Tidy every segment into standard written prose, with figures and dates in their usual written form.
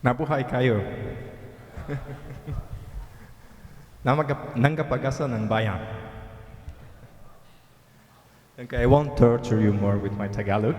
Nabuhay kayo. Nanggapagasa ng bayan. Okay, I won't torture you more with my Tagalog.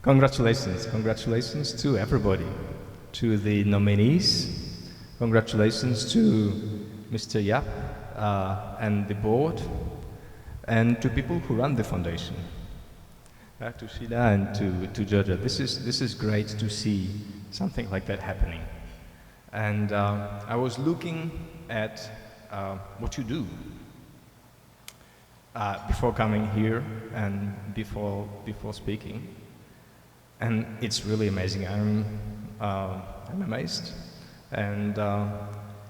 Congratulations to everybody, to the nominees. Congratulations to Mr. Yap and the board, and to people who run the foundation. To Sheila and to Georgia. This is great to see something like that happening. And I was looking at what you do before coming here and before speaking, and it's really amazing. I'm amazed, and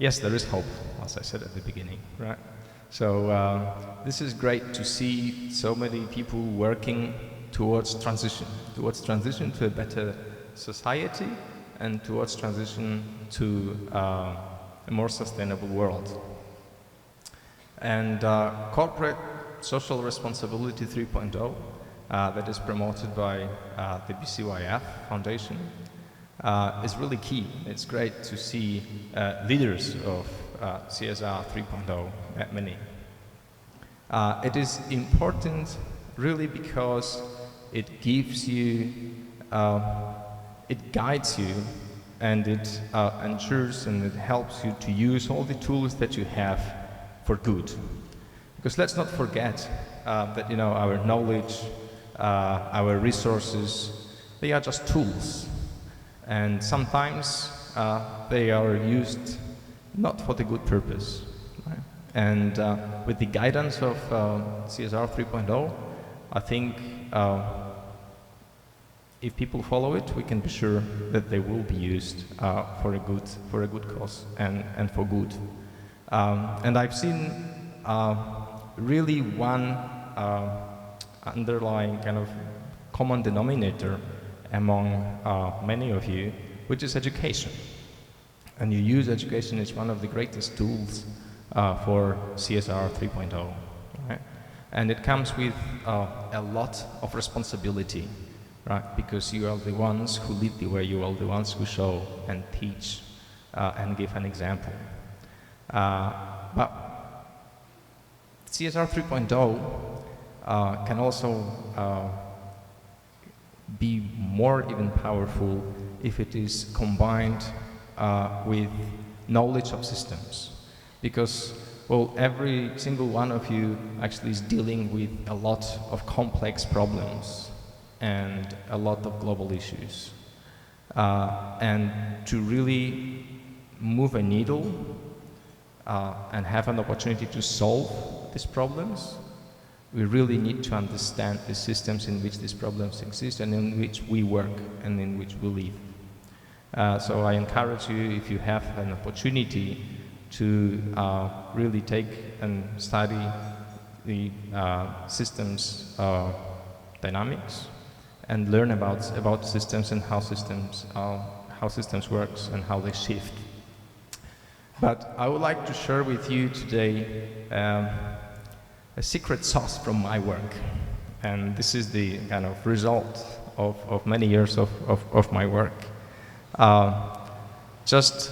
yes, there is hope, as I said at the beginning, right? So this is great to see so many people working towards transition to a better society and towards transition to a more sustainable world. And corporate social responsibility 3.0 that is promoted by the BCYF Foundation is really key. It's great to see leaders of CSR 3.0, that many. It is important really because it gives you, it guides you, and it ensures and it helps you to use all the tools that you have for good. Because let's not forget that our knowledge, our resources, they are just tools, and sometimes they are used not for the good purpose. Right? And with the guidance of CSR 3.0, I think if people follow it, we can be sure that they will be used for a good cause and for good. And I've seen really one underlying kind of common denominator among many of you, which is education. And you use education as one of the greatest tools for CSR 3.0. Right? And it comes with a lot of responsibility, right? Because you are the ones who lead the way, you are the ones who show and teach and give an example. But CSR 3.0 can also be more even powerful if it is combined with knowledge of systems. Because, well, every single one of you actually is dealing with a lot of complex problems and a lot of global issues. And to really move a needle and have an opportunity to solve these problems, we really need to understand the systems in which these problems exist and in which we work and in which we live. So I encourage you, if you have an opportunity, to really take and study the systems dynamics and learn about systems and how systems works and how they shift. But I would like to share with you today a secret sauce from my work, and this is the kind of result of many years of my work. Just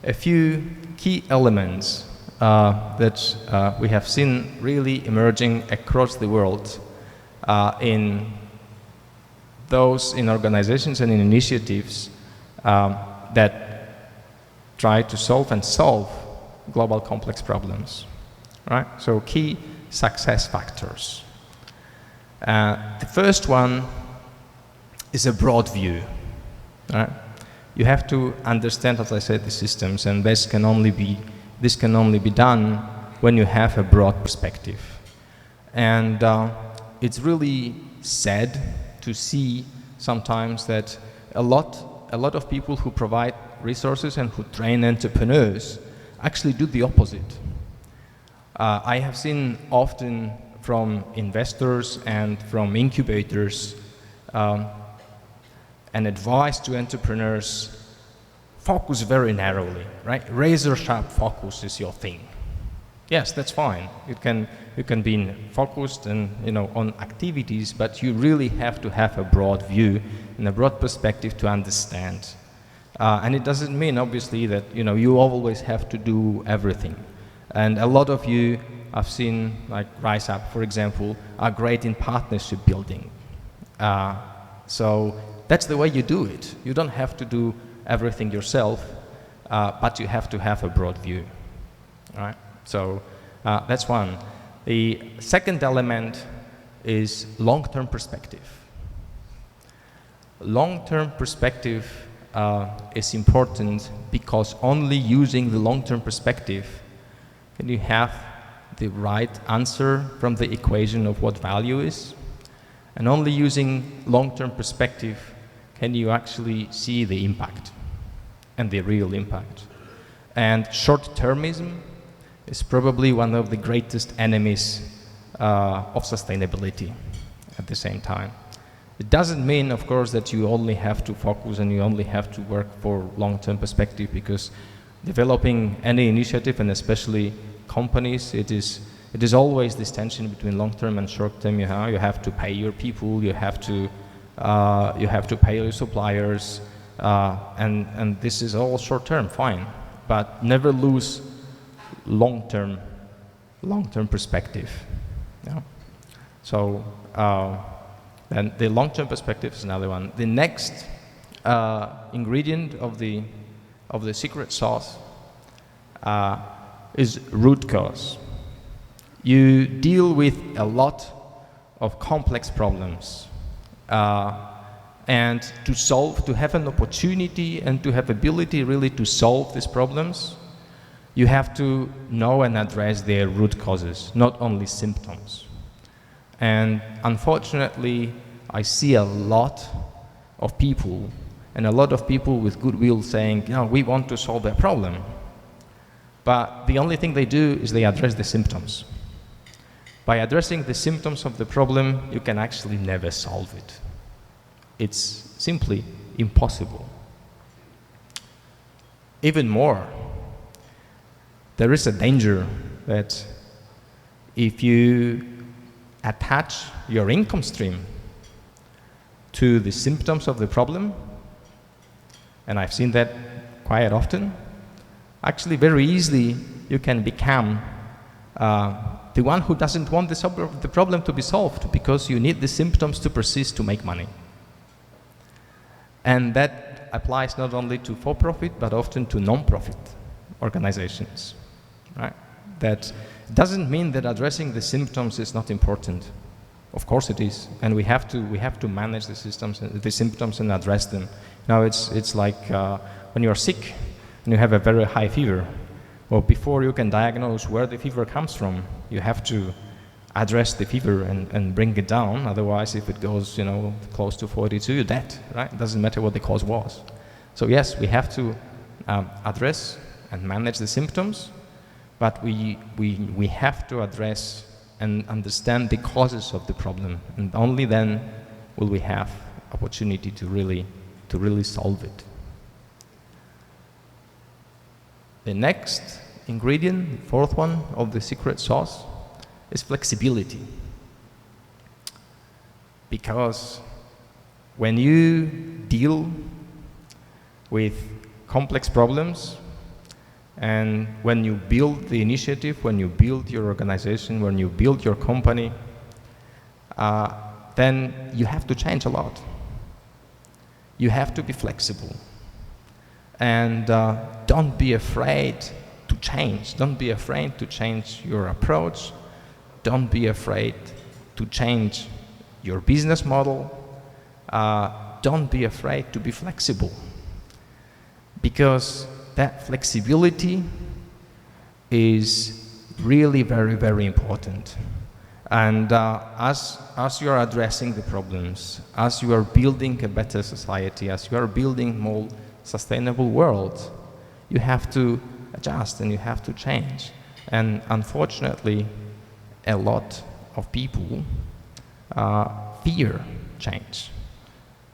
a few key elements that we have seen really emerging across the world in organizations and in initiatives that try to solve global complex problems. Right? So key success factors. The first one is a broad view. Right? You have to understand, as I said, the systems, and this can only be done when you have a broad perspective. And it's really sad to see sometimes that a lot of people who provide resources and who train entrepreneurs actually do the opposite. I have seen often from investors and from incubators an advice to entrepreneurs: focus very narrowly, right? Razor sharp focus is your thing. yes, that's fine. You can be focused and on activities, but you really have to have a broad view and a broad perspective to understand. And it doesn't mean obviously that you always have to do everything. And a lot of you I've seen, like Rise Up, for example, are great in partnership building. So that's the way you do it. You don't have to do everything yourself, but you have to have a broad view. All right? So that's one. The second element is long-term perspective. Long-term perspective is important because only using the long-term perspective can you have the right answer from the equation of what value is. And only using long-term perspective can you actually see the impact and the real impact. And short-termism is probably one of the greatest enemies of sustainability at the same time. It doesn't mean, of course, that you only have to focus and you only have to work for long-term perspective, because developing any initiative, and especially companies, it is always this tension between long-term and short-term. You have to pay your people, you have to pay your suppliers, and this is all short-term, fine, but never lose long-term perspective. Yeah. So and the long-term perspective is another one. The next ingredient of the secret sauce is root cause. You deal with a lot of complex problems, and to have an opportunity and to have ability really to solve these problems, you have to know and address their root causes, not only symptoms. And unfortunately, I see a lot of people, and a lot of people with goodwill saying, we want to solve that problem. But the only thing they do is they address the symptoms. By addressing the symptoms of the problem, you can actually never solve it. It's simply impossible. Even more, there is a danger that if you attach your income stream to the symptoms of the problem, and I've seen that quite often, actually very easily you can become the one who doesn't want the problem to be solved, because you need the symptoms to persist to make money. And that applies not only to for-profit, but often to non-profit organizations, right? That doesn't mean that addressing the symptoms is not important. Of course it is, and we have to manage the symptoms and address them. Now it's like when you are sick and you have a very high fever. Well, before you can diagnose where the fever comes from, you have to address the fever and bring it down. Otherwise, if it goes close to 42, you're dead, right? It doesn't matter what the cause was. So yes, we have to address and manage the symptoms, but we have to address and understand the causes of the problem, and only then will we have opportunity to really solve it. The next ingredient, the fourth one of the secret sauce, is flexibility. Because when you deal with complex problems, and when you build the initiative, when you build your organization, when you build your company, then you have to change a lot. You have to be flexible. And don't be afraid to change. Don't be afraid to change your approach. Don't be afraid to change your business model. Don't be afraid to be flexible. Because that flexibility is really very, very important. And as you are addressing the problems, as you are building a better society, as you are building a more sustainable world, you have to adjust and you have to change. And unfortunately, a lot of people fear change.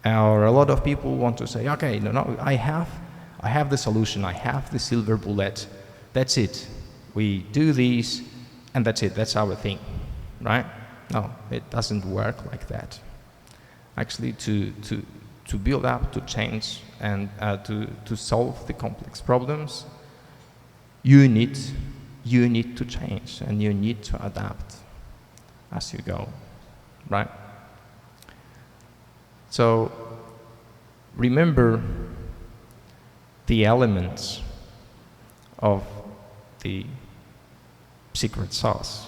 Or a lot of people want to say, okay, no, I have the solution, I have the silver bullet, that's it. We do these, and that's it, that's our thing, right? No, it doesn't work like that. Actually, to build up, to change, and to solve the complex problems, you need to change, and you need to adapt as you go, right? So remember the elements of the secret sauce,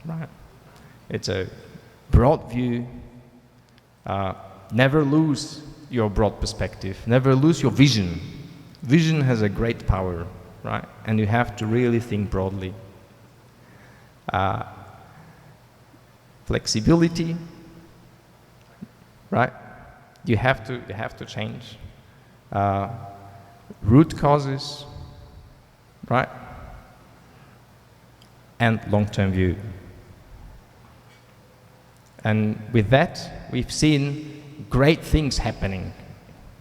right? It's a broad view. Never lose your broad perspective. Never lose your vision. Vision has a great power, right? And you have to really think broadly. Flexibility, right? You have to change. Root causes, right? And long-term view. And with that, we've seen great things happening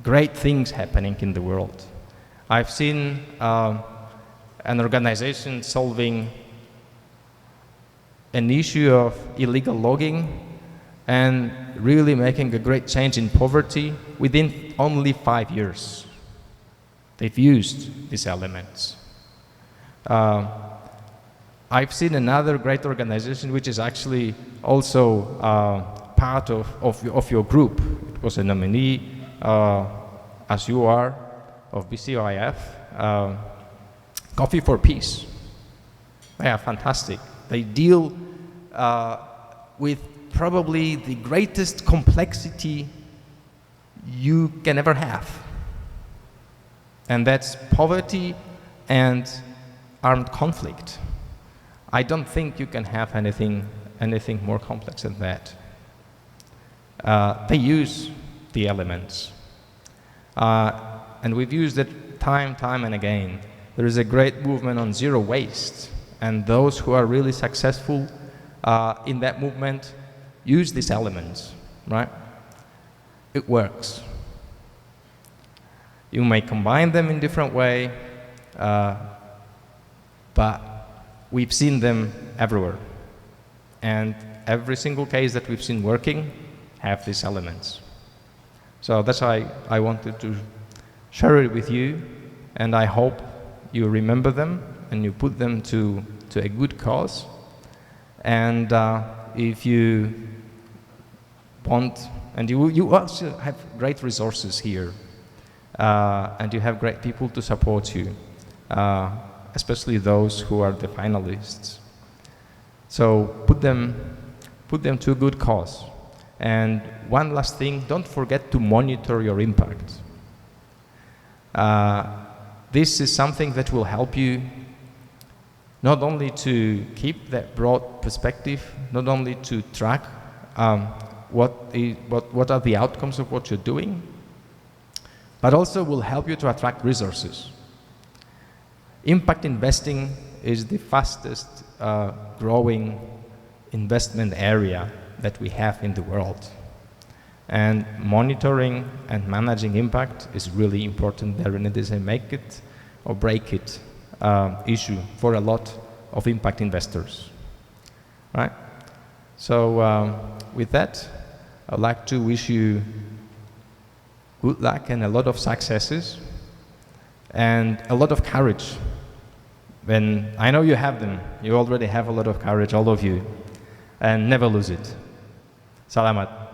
in the world. I've seen an organization solving an issue of illegal logging and really making a great change in poverty within only 5 years. They've used these elements. I've seen another great organization which is actually also part of your group. It was a nominee, as you are, of BCOIF, Coffee for Peace. They are fantastic. They deal with probably the greatest complexity you can ever have. And that's poverty and armed conflict. I don't think you can have anything more complex than that. They use the elements. And we've used it time and again. There is a great movement on zero waste. And those who are really successful in that movement use these elements, right? It works. You may combine them in different way, but we've seen them everywhere. And every single case that we've seen working have these elements. So that's why I wanted to share it with you, and I hope you remember them and you put them to a good cause. And if you want, and you also have great resources here, and you have great people to support you, especially those who are the finalists. So put them to a good cause. And one last thing, don't forget to monitor your impact. This is something that will help you not only to keep that broad perspective, not only to track what are the outcomes of what you're doing, but also will help you to attract resources. Impact investing is the fastest growing investment area that we have in the world. And monitoring and managing impact is really important there, and it is a make it or break it issue for a lot of impact investors, right? So with that, I'd like to wish you good luck and a lot of successes and a lot of courage. And I know you have them. You already have a lot of courage, all of you, and never lose it. Salamat.